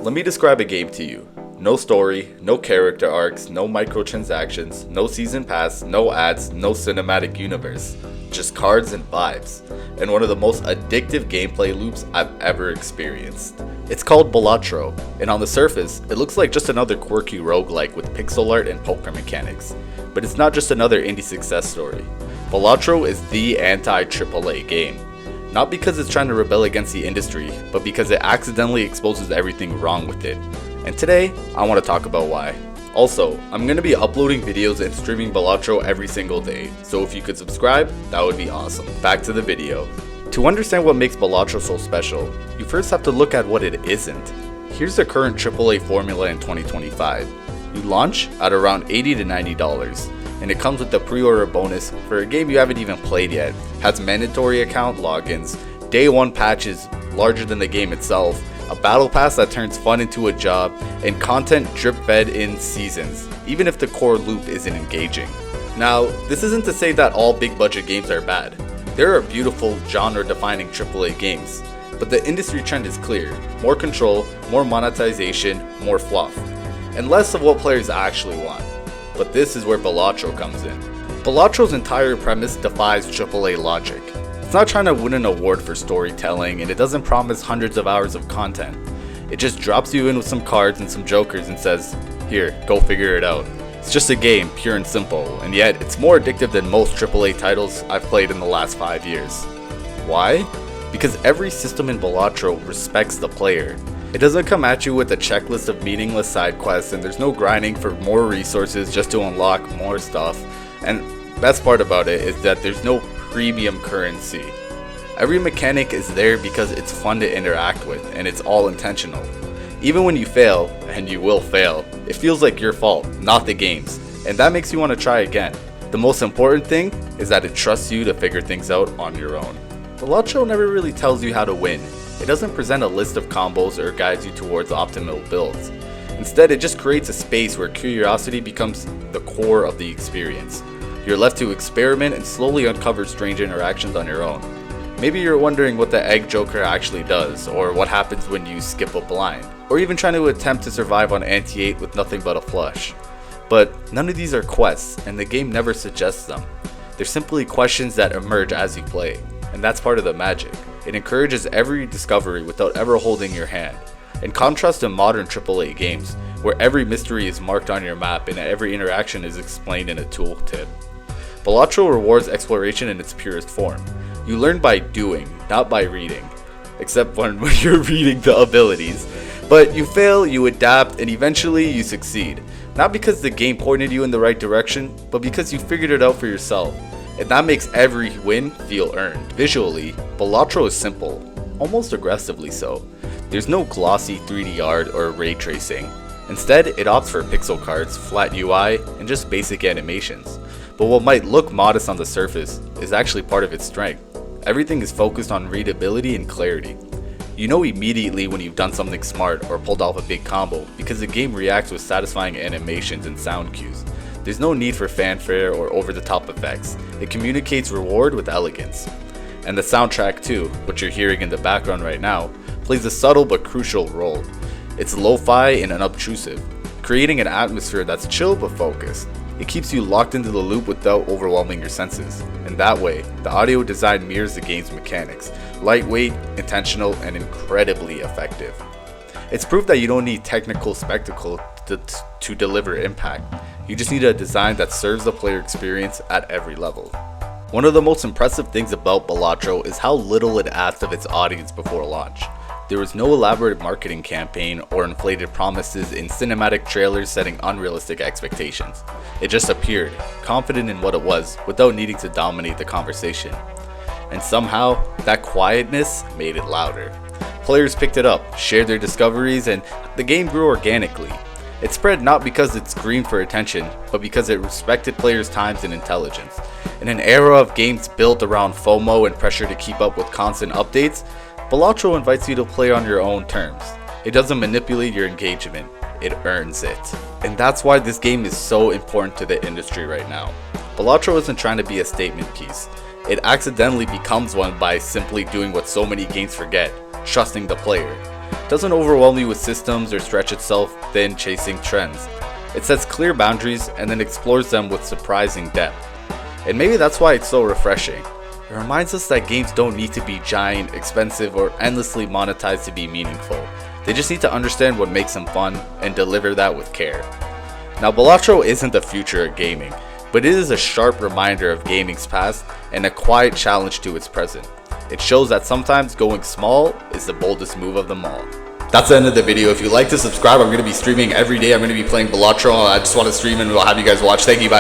Let me describe a game to you. No story, no character arcs, no microtransactions, no season pass, no ads, no cinematic universe. Just cards and vibes, and one of the most addictive gameplay loops I've ever experienced. It's called Balatro, and on the surface, it looks like just another quirky roguelike with pixel art and poker mechanics. But it's not just another indie success story. Balatro is the anti-AAA game. Not because it's trying to rebel against the industry, but because it accidentally exposes everything wrong with it. And today, I want to talk about why. Also, I'm going to be uploading videos and streaming Balatro every single day, so if you could subscribe, that would be awesome. Back to the video. To understand what makes Balatro so special, you first have to look at what it isn't. Here's the current AAA formula in 2025. You launch at around $80 to $90, and it comes with the pre-order bonus for a game you haven't even played yet, has mandatory account logins, day one patches larger than the game itself, a battle pass that turns fun into a job, and content drip fed in seasons, even if the core loop isn't engaging. Now, this isn't to say that all big budget games are bad. There are beautiful genre defining AAA games, but the industry trend is clear: more control, more monetization, more fluff, and less of what players actually want. But this is where Balatro comes in. Balatro's entire premise defies AAA logic. It's not trying to win an award for storytelling, and it doesn't promise hundreds of hours of content. It just drops you in with some cards and some jokers and says, "Here, go figure it out." It's just a game, pure and simple, and yet it's more addictive than most AAA titles I've played in the last 5 years. Why? Because every system in Balatro respects the player. It doesn't come at you with a checklist of meaningless side quests, and there's no grinding for more resources just to unlock more stuff. And best part about it is that there's no premium currency. Every mechanic is there because it's fun to interact with, and it's all intentional. Even when you fail, and you will fail, it feels like your fault, not the game's, and that makes you want to try again. The most important thing is that it trusts you to figure things out on your own. Balatro never really tells you how to win. It doesn't present a list of combos or guides you towards optimal builds. Instead, it just creates a space where curiosity becomes the core of the experience. You're left to experiment and slowly uncover strange interactions on your own. Maybe you're wondering what the egg joker actually does, or what happens when you skip a blind, or even trying to attempt to survive on Anti-AAA with nothing but a flush. But none of these are quests, and the game never suggests them. They're simply questions that emerge as you play, and that's part of the magic. It encourages every discovery without ever holding your hand. In contrast to modern AAA games, where every mystery is marked on your map and every interaction is explained in a tooltip. Balatro rewards exploration in its purest form. You learn by doing, not by reading. Except when you're reading the abilities. But you fail, you adapt, and eventually you succeed. Not because the game pointed you in the right direction, but because you figured it out for yourself. And that makes every win feel earned. Visually, Balatro is simple, almost aggressively so. There's no glossy 3D art or ray tracing. Instead, it opts for pixel cards, flat UI, and just basic animations. But what might look modest on the surface is actually part of its strength. Everything is focused on readability and clarity. You know immediately when you've done something smart or pulled off a big combo because the game reacts with satisfying animations and sound cues. There's no need for fanfare or over-the-top effects. It communicates reward with elegance. And the soundtrack too, which you're hearing in the background right now, plays a subtle but crucial role. It's lo-fi and unobtrusive, creating an atmosphere that's chill but focused. It keeps you locked into the loop without overwhelming your senses. And that way, the audio design mirrors the game's mechanics, lightweight, intentional, and incredibly effective. It's proof that you don't need technical spectacle to deliver impact. You just need a design that serves the player experience at every level. One of the most impressive things about Balatro is how little it asked of its audience before launch. There was no elaborate marketing campaign or inflated promises in cinematic trailers setting unrealistic expectations. It just appeared, confident in what it was, without needing to dominate the conversation. And somehow, that quietness made it louder. Players picked it up, shared their discoveries, and the game grew organically. It spread not because it screamed for attention, but because it respected players' times and intelligence. In an era of games built around FOMO and pressure to keep up with constant updates, Balatro invites you to play on your own terms. It doesn't manipulate your engagement, it earns it. And that's why this game is so important to the industry right now. Balatro isn't trying to be a statement piece. It accidentally becomes one by simply doing what so many games forget, trusting the player. doesn't overwhelm you with systems or stretch itself thin chasing trends. It sets clear boundaries and then explores them with surprising depth. And maybe that's why it's so refreshing. It reminds us that games don't need to be giant, expensive, or endlessly monetized to be meaningful. They just need to understand what makes them fun and deliver that with care. Now, Balatro isn't the future of gaming, but it is a sharp reminder of gaming's past and a quiet challenge to its present. It shows that sometimes going small is the boldest move of them all. That's the end of the video. If you'd like to subscribe, I'm going to be streaming every day. I'm going to be playing Balatro. I just want to stream and we'll have you guys watch. Thank you, bye.